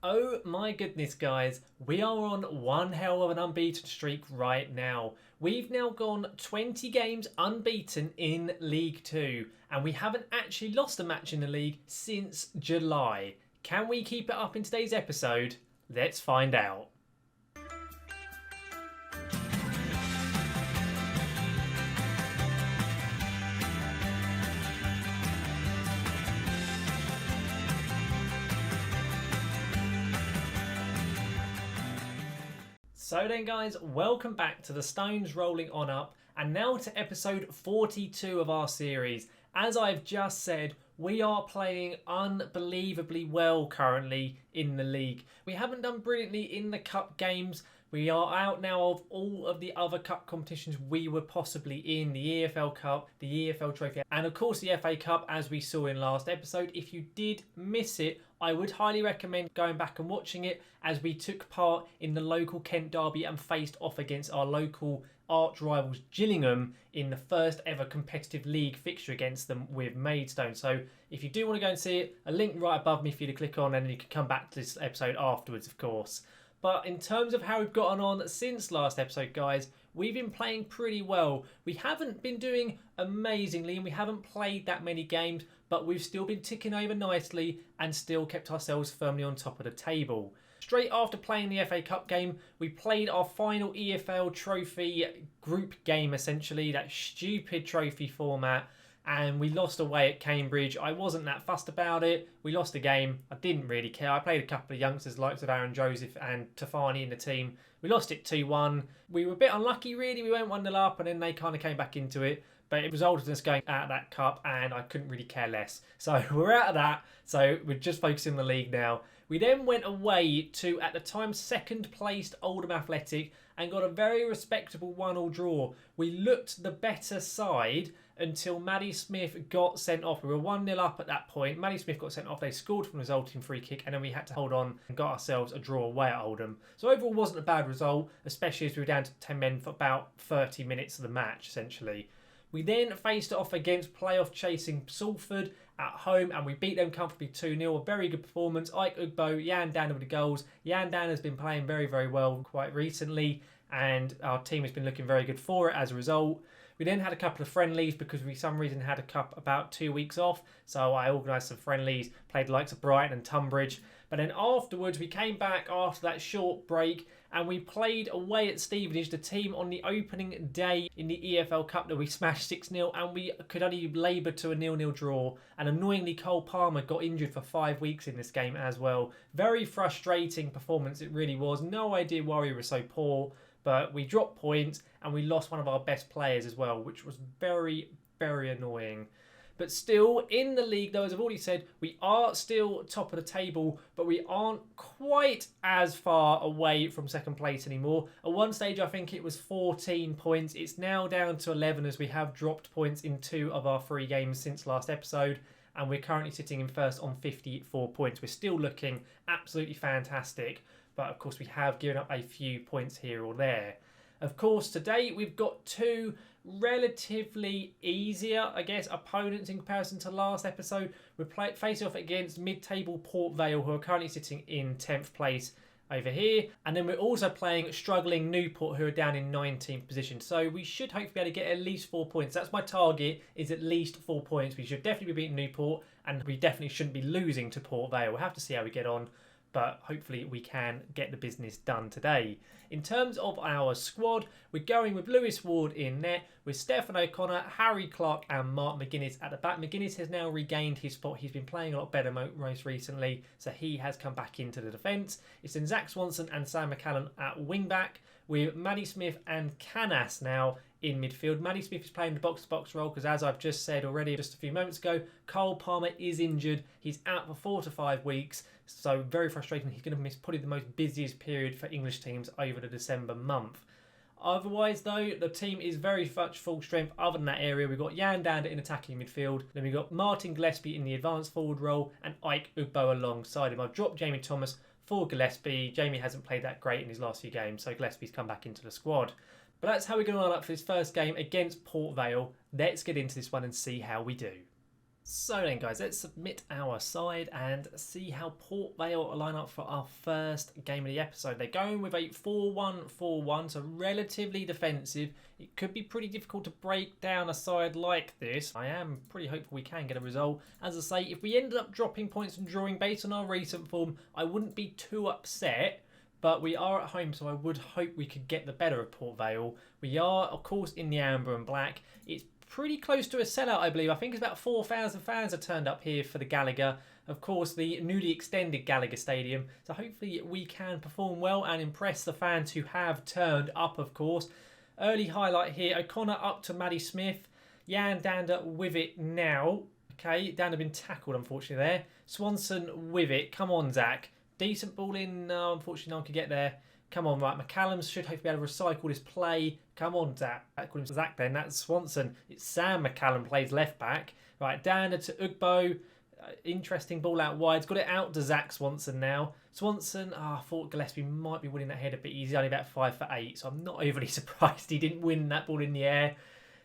Oh my goodness, guys, we are on one hell of an unbeaten streak right now. We've now gone 20 games unbeaten in League 2, and we haven't actually lost a match in the league since July. Can we keep it up in today's episode? Let's find out. So then guys, welcome back to the Stones Rolling On Up, and now to episode 42 of our series. As I've just said, we are playing unbelievably well currently in the league. We haven't done brilliantly in the cup games. We are out now of all of the other cup competitions we were possibly in. The EFL Cup, the EFL Trophy, and of course the FA Cup, as we saw in last episode. If you did miss it, I would highly recommend going back and watching it, as we took part in the local Kent derby and faced off against our local arch rivals Gillingham in the first ever competitive league fixture against them with Maidstone. So if you do want to go and see it, a link right above me for you to click on, and then you can come back to this episode afterwards, of course. But in terms of how we've gotten on since last episode, guys, we've been playing pretty well. We haven't been doing amazingly, and we haven't played that many games, but we've still been ticking over nicely and still kept ourselves firmly on top of the table. Straight after playing the FA Cup game, we played our final EFL Trophy group game, essentially, that stupid trophy format, and we lost away at Cambridge. I wasn't that fussed about it. We lost the game. I didn't really care. I played a couple of youngsters like Aaron Joseph and Tafani in the team. We lost it 2-1. We were a bit unlucky, really. We went 1-0 up, and then they kind of came back into it. But it resulted in us going out of that cup, and I couldn't really care less. So we're out of that. So we're just focusing on the league now. We then went away to, at the time, second placed Oldham Athletic and got a very respectable 1-1 draw. We looked the better side until Maddie Smith got sent off. We were 1-0 up at that point. Maddie Smith got sent off. They scored from a resulting free kick, and then we had to hold on and got ourselves a draw away at Oldham. So overall, wasn't a bad result, especially as we were down to 10 men for about 30 minutes of the match, essentially. We then faced off against playoff chasing Salford at home, and we beat them comfortably 2-0. A very good performance. Ike Ugbo, Jan Danner with the goals. Jan Danner has been playing very, very well quite recently, and our team has been looking very good for it as a result. We then had a couple of friendlies because we, for some reason, had a cup about 2 weeks off. So I organised some friendlies, played the likes of Brighton and Tunbridge. But then afterwards, we came back after that short break, and we played away at Stevenage, the team on the opening day in the EFL Cup that we smashed 6-0, and we could only labour to a 0-0 draw. And annoyingly, Cole Palmer got injured for 5 weeks in this game as well. Very frustrating performance, it really was. No idea why we were so poor, but we dropped points and we lost one of our best players as well, which was very, very annoying. But still, in the league, though, as I've already said, we are still top of the table, but we aren't quite as far away from second place anymore. At one stage, I think it was 14 points. It's now down to 11 as we have dropped points in 2 of our 3 games since last episode. And we're currently sitting in first on 54 points. We're still looking absolutely fantastic. But, of course, we have given up a few points here or there. Of course, today we've got 2 relatively easier, I guess, opponents in comparison to last episode. We're facing off against mid-table Port Vale, who are currently sitting in 10th place over here. And then we're also playing struggling Newport, who are down in 19th position. So we should hopefully be able to get at least 4 points. That's my target, is at least 4 points. We should definitely be beating Newport, and we definitely shouldn't be losing to Port Vale. We'll have to see how we get on, but hopefully we can get the business done today. In terms of our squad, we're going with Lewis Ward in net, with Stefan O'Connor, Harry Clark and Mark McGuinness at the back. McGuinness has now regained his spot. He's been playing a lot better most recently, so he has come back into the defence. It's in Zach Swanson and Sam McCallum at wing-back, with Maddie Smith and Canas now in midfield. Maddie Smith is playing the box-to-box role because, as I've just said already just a few moments ago, Cole Palmer is injured. He's out for 4 to 5 weeks, so very frustrating. He's going to miss probably the most busiest period for English teams over the December month. Otherwise, though, the team is very much full strength other than that area. We've got Jan Dander in attacking midfield. Then we've got Martin Gillespie in the advanced forward role and Ike Ugbo alongside him. I've dropped Jamie Thomas for Gillespie. Jamie hasn't played that great in his last few games, so Gillespie's come back into the squad. But that's how we're going to line up for this first game against Port Vale. Let's get into this one and see how we do. So then guys, let's submit our side and see how Port Vale line up for our first game of the episode. They're going with a 4-1-4-1, so relatively defensive. It could be pretty difficult to break down a side like this. I am pretty hopeful we can get a result. As I say, if we ended up dropping points and drawing based on our recent form, I wouldn't be too upset. But we are at home, so I would hope we could get the better of Port Vale. We are, of course, in the amber and black. It's pretty close to a sellout, I believe. I think it's about 4,000 fans have turned up here for the Gallagher. Of course, the newly extended Gallagher Stadium. So hopefully we can perform well and impress the fans who have turned up, of course. Early highlight here. O'Connor up to Maddie Smith. Jan Dander with it now. Okay, Dander been tackled, unfortunately, there. Swanson with it. Come on, Zach. Decent ball in. No, unfortunately, no one could get there. Come on, right. McCallum should hopefully be able to recycle this play. Come on, Zach. I call him Zach then. That's Swanson. It's Sam McCallum plays left back. Right, Dander to Ugbo. Interesting ball out wide. He's got it out to Zach Swanson now. Swanson, I thought Gillespie might be winning that header, but he's only about 5'8", so I'm not overly surprised he didn't win that ball in the air.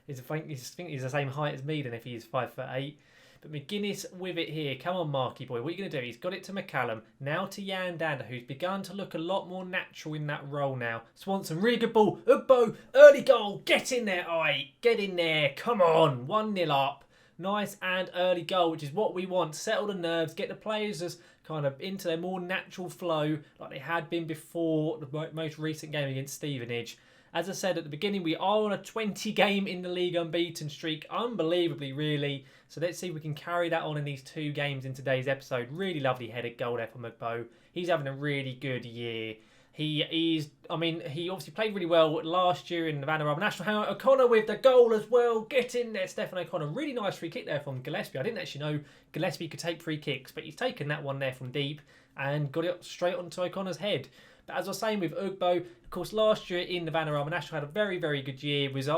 I think he's the same height as me then if he is 5'8". But McGuinness with it here. Come on, Marky boy. What are you going to do? He's got it to McCallum. Now to Jan Dander, who's begun to look a lot more natural in that role now. Swanson, really good ball. Ugbo, early goal. Get in there, Ike. Get in there. Come on. 1-0 up. Nice and early goal, which is what we want. Settle the nerves. Get the players as kind of into their more natural flow like they had been before the most recent game against Stevenage. As I said at the beginning, we are on a 20-game in the league unbeaten streak. Unbelievably, really. So let's see if we can carry that on in these 2 games in today's episode. Really lovely headed goal there from Mugbo. He's having a really good year. He obviously played really well last year in the Vanarama National. Hang on, O'Connor with the goal as well. Get in there, Stefan O'Connor. Really nice free kick there from Gillespie. I didn't actually know Gillespie could take free kicks, but he's taken that one there from deep and got it straight onto O'Connor's head. But as I was saying with Ugbo, of course, last year in the Vanarama National had a very, very good year. Was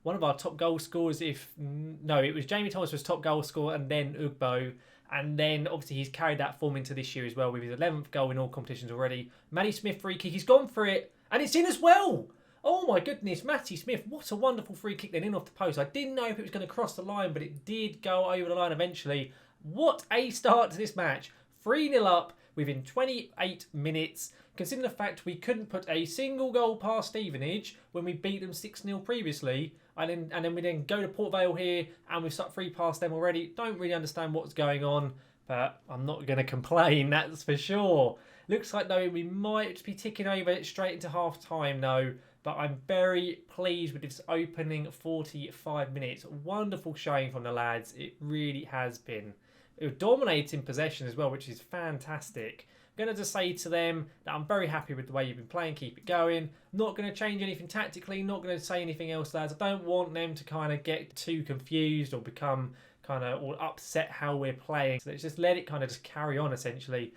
one of our top goal scorers. It was Jamie Thomas was top goal scorer and then Ugbo. And then obviously he's carried that form into this year as well with his 11th goal in all competitions already. Matty Smith free kick. He's gone for it and it's in as well. Oh my goodness, Matty Smith. What a wonderful free kick then in off the post. I didn't know if it was going to cross the line, but it did go over the line eventually. What a start to this match. 3-0 up within 28 minutes. Considering the fact we couldn't put a single goal past Stevenage when we beat them 6-0 previously, and then we go to Port Vale here and we've shot 3 past them already. Don't really understand what's going on, but I'm not going to complain, that's for sure. Looks like though we might be ticking over straight into half time though, but I'm very pleased with this opening 45 minutes. Wonderful showing from the lads, it really has been. It was dominating possession as well, which is fantastic. I'm going to just say to them that I'm very happy with the way you've been playing, keep it going. Not going to change anything tactically, not going to say anything else, lads. I don't want them to kind of get too confused or become or upset how we're playing. So let's just let it kind of just carry on, essentially.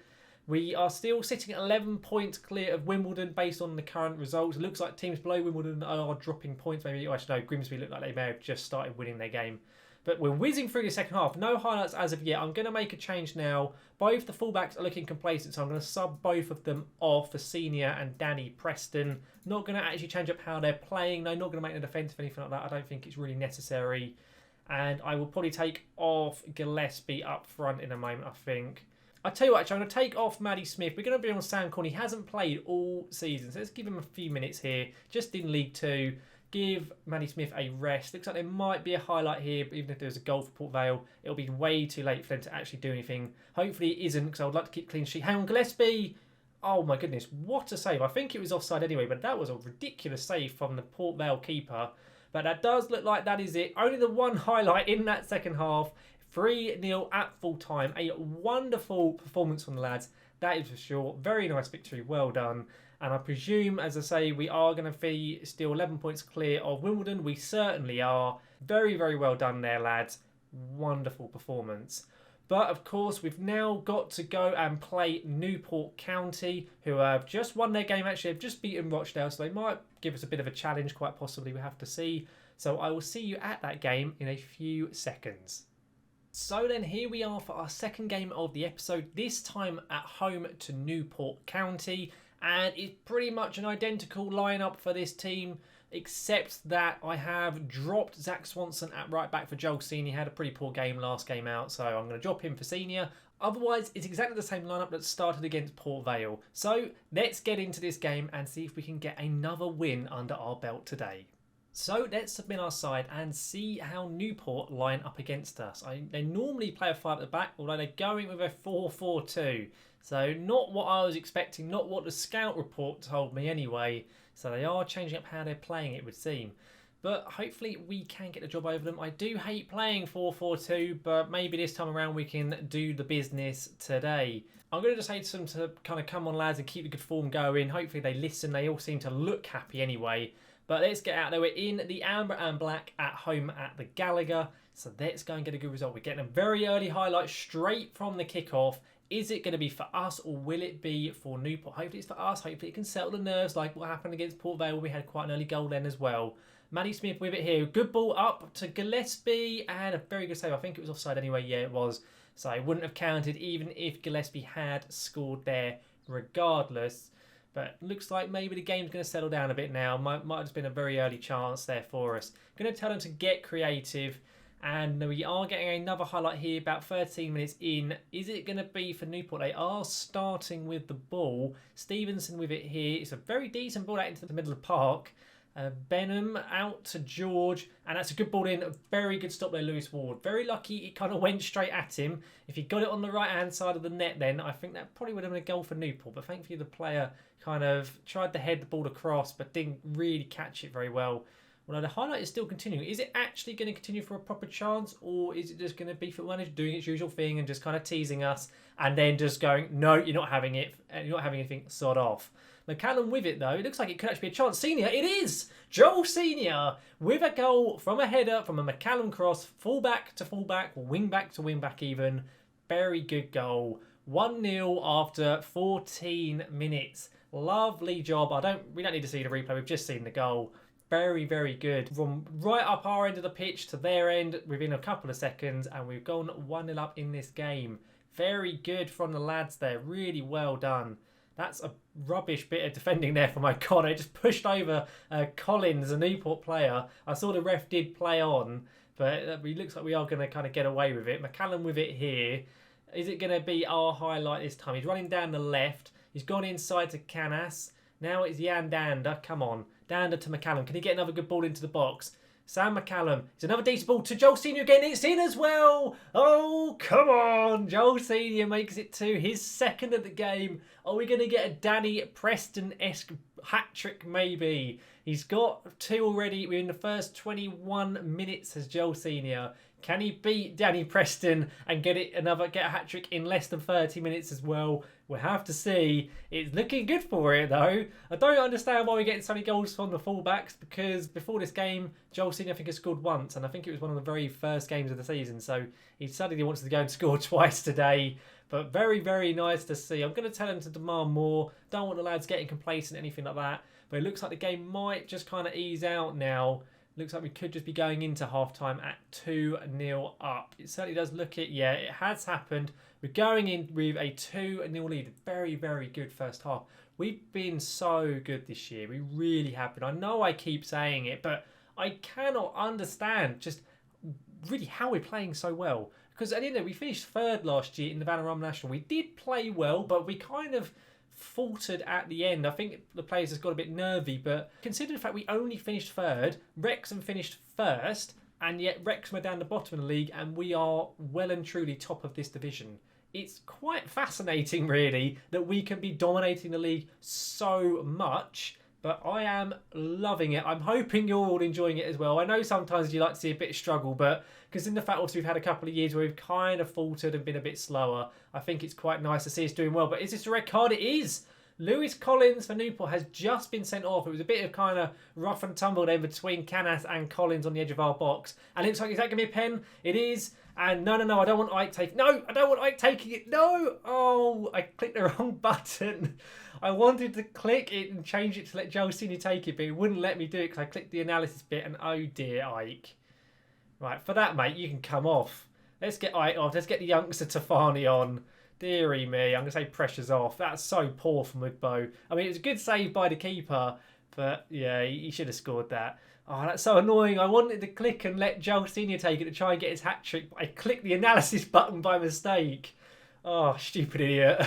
We are still sitting at 11 points clear of Wimbledon based on the current results. It looks like teams below Wimbledon are dropping points. Maybe, I should know, Grimsby look like they may have just started winning their game. But we're whizzing through the second half. No highlights as of yet. I'm going to make a change now. Both the fullbacks are looking complacent, so I'm going to sub both of them off for Senior and Danny Preston. Not going to actually change up how they're playing. No, not going to make a defence or anything like that. I don't think it's really necessary. And I will probably take off Gillespie up front in a moment, I think. I'll tell you what, actually, I'm going to take off Maddie Smith. We're going to be on Sam Corn. He hasn't played all season, so let's give him a few minutes here, just in League 2. Give Maddie Smith a rest. Looks like there might be a highlight here, but even if there's a goal for Port Vale, it'll be way too late for them to actually do anything. Hopefully it isn't, because I would like to keep clean sheet. Hang on, Gillespie. Oh my goodness, what a save. I think it was offside anyway, but that was a ridiculous save from the Port Vale keeper. But that does look like that is it. Only the one highlight in that second half. 3-0 at full time. A wonderful performance from the lads. That is for sure. Very nice victory. Well done. And I presume, as I say, we are going to be still 11 points clear of Wimbledon. We certainly are. Very, very well done there, lads. Wonderful performance. But, of course, we've now got to go and play Newport County, who have just won their game. Actually, they've just beaten Rochdale, so they might give us a bit of a challenge, quite possibly. We have to see. So I will see you at that game in a few seconds. So then here we are for our second game of the episode, this time at home to Newport County. And it's pretty much an identical lineup for this team. except that I have dropped Zach Swanson at right back for Joel Senior. He had a pretty poor game last game out, so I'm going to drop him for Senior. Otherwise, it's exactly the same lineup that started against Port Vale. So let's get into this game and see if we can get another win under our belt today. So let's submit our side and see how Newport line up against us. They normally play a 5 at the back, although they're going with a 4-4-2. So not what I was expecting, not what the scout report told me anyway. So they are changing up how they're playing, it would seem. But hopefully we can get the job over them. I do hate playing 4-4-2, but maybe this time around we can do the business today. I'm going to just say to them to kind of come on, lads, and keep the good form going. Hopefully they listen. They all seem to look happy anyway. But let's get out there. We're in the Amber and Black at home at the Gallagher. So let's go and get a good result. We're getting a very early highlight straight from the kickoff. Is it going to be for us or will it be for Newport? Hopefully it's for us. Hopefully it can settle the nerves like what happened against Port Vale. We had quite an early goal then as well. Maddie Smith with it here. Good ball up to Gillespie and a very good save. I think it was offside anyway. Yeah, it was. So it wouldn't have counted even if Gillespie had scored there regardless. But looks like maybe the game's going to settle down a bit now. Might have just been a very early chance there for us. Going to tell them to get creative. And we are getting another highlight here about 13 minutes in. Is it going to be for Newport? They are starting with the ball. Stevenson with it here. It's a very decent ball out into the middle of the park. Benham out to George, and that's a good ball in. A very good stop there, Lewis Ward. Very lucky it kind of went straight at him. If he got it on the right-hand side of the net then, I think that probably would have been a goal for Newport. But thankfully the player kind of tried to head the ball across, but didn't really catch it very well. Well, the highlight is still continuing. Is it actually going to continue for a proper chance, or is it just going to be Football Manager doing its usual thing and just kind of teasing us and then just going, no, you're not having it, you're not having anything, sod off. McCallum with it though. It looks like it could actually be a chance. Senior, it is! Joel Senior with a goal from a header from a McCallum cross. Fullback to fullback, wing back to wing back even. Very good goal. 1-0 after 14 minutes. Lovely job. We don't need to see the replay. We've just seen the goal. Very, very good. From right up our end of the pitch to their end within a couple of seconds. And we've gone 1-0 up in this game. Very good from the lads there. Really well done. That's a rubbish bit of defending there for my God. I just pushed over Collins, a Newport player. I saw the ref did play on, but it looks like we are going to kind of get away with it. McCallum with it here. Is it going to be our highlight this time? He's running down the left. He's gone inside to Canas. Now it's Jan Dander. Come on. Dander to McCallum. Can he get another good ball into the box? Sam McCallum. It's another decent ball to Joel Senior again. It's in as well. Oh, come on. Joel Senior makes it to his second of the game. Are we going to get a Danny Preston-esque hat-trick maybe? He's got 2 already within the first 21 minutes as Joel Senior. Can he beat Danny Preston and get a hat-trick in less than 30 minutes as well? We'll have to see. It's looking good for it, though. I don't understand why we're getting so many goals from the fullbacks, because before this game, Joel Senior, I think, has scored once, and I think it was one of the very first games of the season, so he suddenly wants to go and score twice today. But very, very nice to see. I'm going to tell him to demand more. Don't want the lads getting complacent, anything like that. But it looks like the game might just kind of ease out now. Looks like we could just be going into half-time at 2-0 up. It certainly does look it. Yeah, it has happened. We're going in with a 2-0 lead. Very, very good first half. We've been so good this year. We really have been. I know I keep saying it, but I cannot understand just really how we're playing so well. Because at the end of it, we finished 3rd last year in the Vanarama National. We did play well, but we kind of faltered at the end. I think the players just got a bit nervy, but considering the fact we only finished 3rd, Wrexham finished 1st, and yet Wrexham are down the bottom of the league and we are well and truly top of this division. It's quite fascinating really that we can be dominating the league so much, but I am loving it. I'm hoping you're all enjoying it as well. I know sometimes you like to see a bit of struggle, but because in the fact also we've had a couple of years where we've kind of faltered and been a bit slower, I think it's quite nice to see us doing well. But is this a red card? It is. Lewis Collins for Newport has just been sent off. It was a bit of kind of rough and tumble there between Canas and Collins on the edge of our box. And it looks like, is that going to be a pen? It is. And no, I don't want Ike taking... No, I don't want Ike taking it. No. Oh, I clicked the wrong button. I wanted to click it and change it to let Joel Senior take it, but it wouldn't let me do it because I clicked the analysis bit and oh dear, Ike. Right, for that, mate, you can come off. Let's get Ike off. Let's get the youngster Tafani on. Deary me, I'm going to say pressure's off. That's so poor from Woodbow. I mean, it was a good save by the keeper, But yeah, he should have scored that. Oh, that's so annoying. I wanted to click and let Joel Senior take it to try and get his hat-trick, but I clicked the analysis button by mistake. Oh, stupid idiot.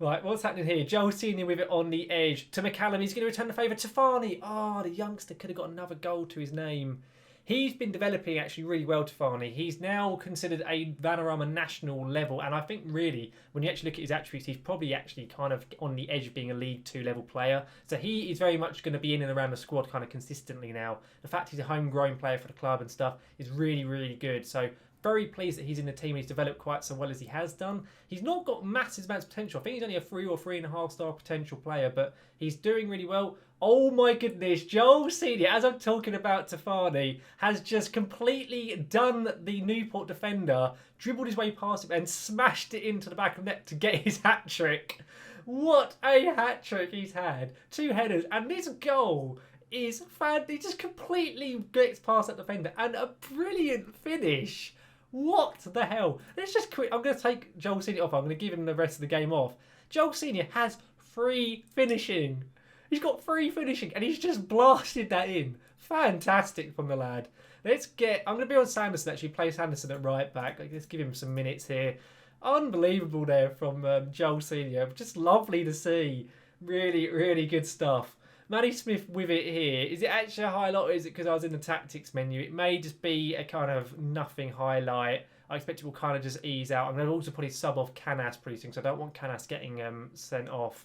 Right, what's happening here? Joel Senior with it on the edge. To McCallum, he's going to return the favour to Farney. Oh, the youngster could have got another goal to his name. He's been developing actually really well, Tafani. He's now considered a Vanarama national level, and I think really, when you actually look at his attributes, he's probably actually kind of on the edge of being a League 2 level player. So he is very much going to be in and around the squad kind of consistently now. The fact he's a homegrown player for the club and stuff is really, really good. So very pleased that he's in the team. He's developed quite so well as he has done. He's not got massive amounts of potential. I think he's only a 3 or 3.5 star potential player, but he's doing really well. Oh my goodness, Joel Senior, as I'm talking about Tafani, has just completely done the Newport defender, dribbled his way past him and smashed it into the back of the net to get his hat-trick. What a hat-trick he's had. 2 headers, and this goal is fan. He just completely gets past that defender, and a brilliant finish. What the hell? Let's just quit. I'm going to take Joel Senior off. I'm going to give him the rest of the game off. Joel Senior has 3 finishing. He's got 3 finishing and he's just blasted that in. Fantastic from the lad. Let's get... I'm going to be on Sanderson, actually. Play Sanderson at right back. Let's give him some minutes here. Unbelievable there from Joel Senior. Just lovely to see. Really, really good stuff. Matty Smith with it here. Is it actually a highlight or is it because I was in the tactics menu? It may just be a kind of nothing highlight. I expect it will kind of just ease out. I'm going to also probably sub off Canas pretty soon, so I don't want Canas getting sent off.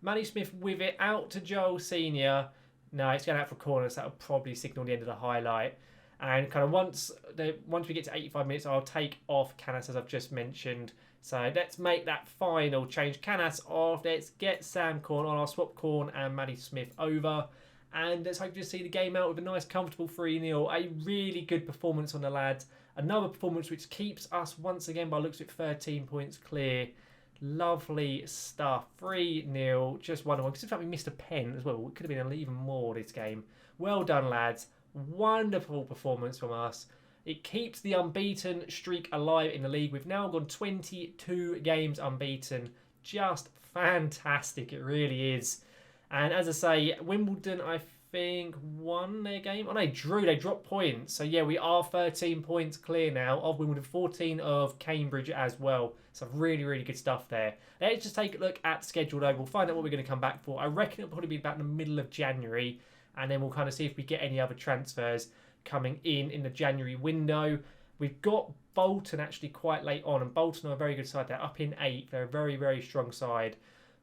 Matty Smith with it out to Joel Senior. No, it's going out for corners. That'll probably signal the end of the highlight. And kind of once we get to 85 minutes, I'll take off Canas as I've just mentioned. So let's make that final change. Canas off. Let's get Sam Corn on. I'll swap Corn and Matty Smith over. And let's hope to see the game out with a nice, comfortable 3-0. A really good performance on the lads. Another performance which keeps us once again, by looks at 13 points clear. Lovely stuff. 3-0. Just 1-1. Because in fact we missed a pen as well. It could have been even more this game. Well done, lads. Wonderful performance from us. It keeps the unbeaten streak alive in the league. We've now gone 22 games unbeaten. Just fantastic. It really is. And as I say, Wimbledon, I think, won their game. Oh, they drew. They dropped points. So, yeah, we are 13 points clear now of Wimbledon. 14 of Cambridge as well. So, really, really good stuff there. Let's just take a look at the schedule, though. We'll find out what we're going to come back for. I reckon it'll probably be about the middle of January. And then we'll kind of see if we get any other transfers coming in the January window. We've got Bolton actually quite late on. And Bolton are a very good side. They're up in 8th. They're a very, very strong side.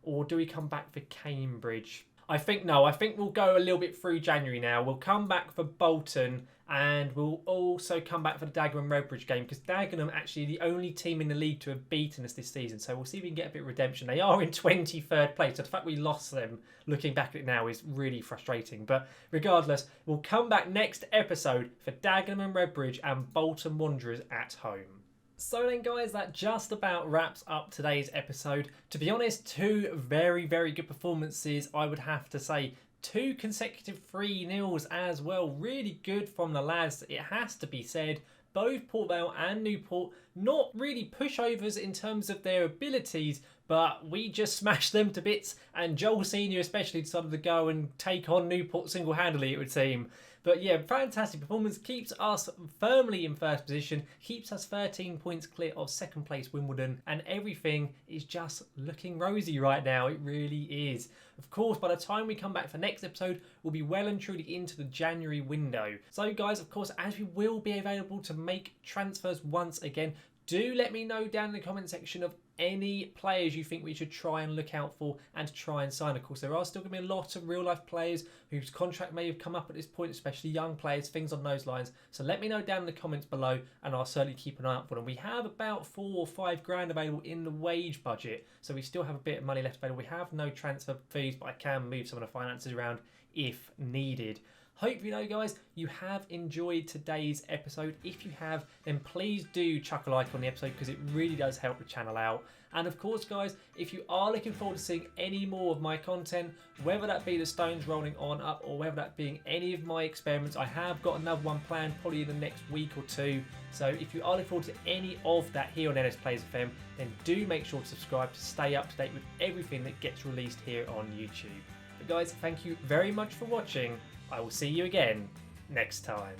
Or do we come back for Cambridge? I think no. I think we'll go a little bit through January now. We'll come back for Bolton and we'll also come back for the Dagenham Redbridge game because Dagenham actually the only team in the league to have beaten us this season. So we'll see if we can get a bit of redemption. They are in 23rd place. So the fact we lost them, looking back at it now, is really frustrating. But regardless, we'll come back next episode for Dagenham and Redbridge and Bolton Wanderers at home. So then guys, that just about wraps up today's episode. To be honest, 2 very, very good performances, I would have to say. 2 consecutive 3-0s as well. Really good from the lads, it has to be said. Both Port Vale and Newport, not really pushovers in terms of their abilities, but we just smashed them to bits. And Joel Senior especially decided to go and take on Newport single-handedly, it would seem. But yeah, fantastic performance. Keeps us firmly in first position. Keeps us 13 points clear of second place Wimbledon. And everything is just looking rosy right now. It really is. Of course, by the time we come back for next episode, we'll be well and truly into the January window. So guys, of course, as we will be available to make transfers once again, do let me know down in the comment section of any players you think we should try and look out for and try and sign. Of course, there are still going to be a lot of real-life players whose contract may have come up at this point, especially young players, things on those lines. So let me know down in the comments below and I'll certainly keep an eye out for them. We have about 4 or 5 grand available in the wage budget, so we still have a bit of money left available. We have no transfer fees, but I can move some of the finances around if needed. Hopefully, though, guys, you have enjoyed today's episode. If you have, then please do chuck a like on the episode because it really does help the channel out. And of course, guys, if you are looking forward to seeing any more of my content, whether that be the Stones rolling on up or whether that being any of my experiments, I have got another one planned probably in the next week or 2. So if you are looking forward to any of that here on NS Plays FM, then do make sure to subscribe to stay up to date with everything that gets released here on YouTube. But guys, thank you very much for watching. I will see you again next time.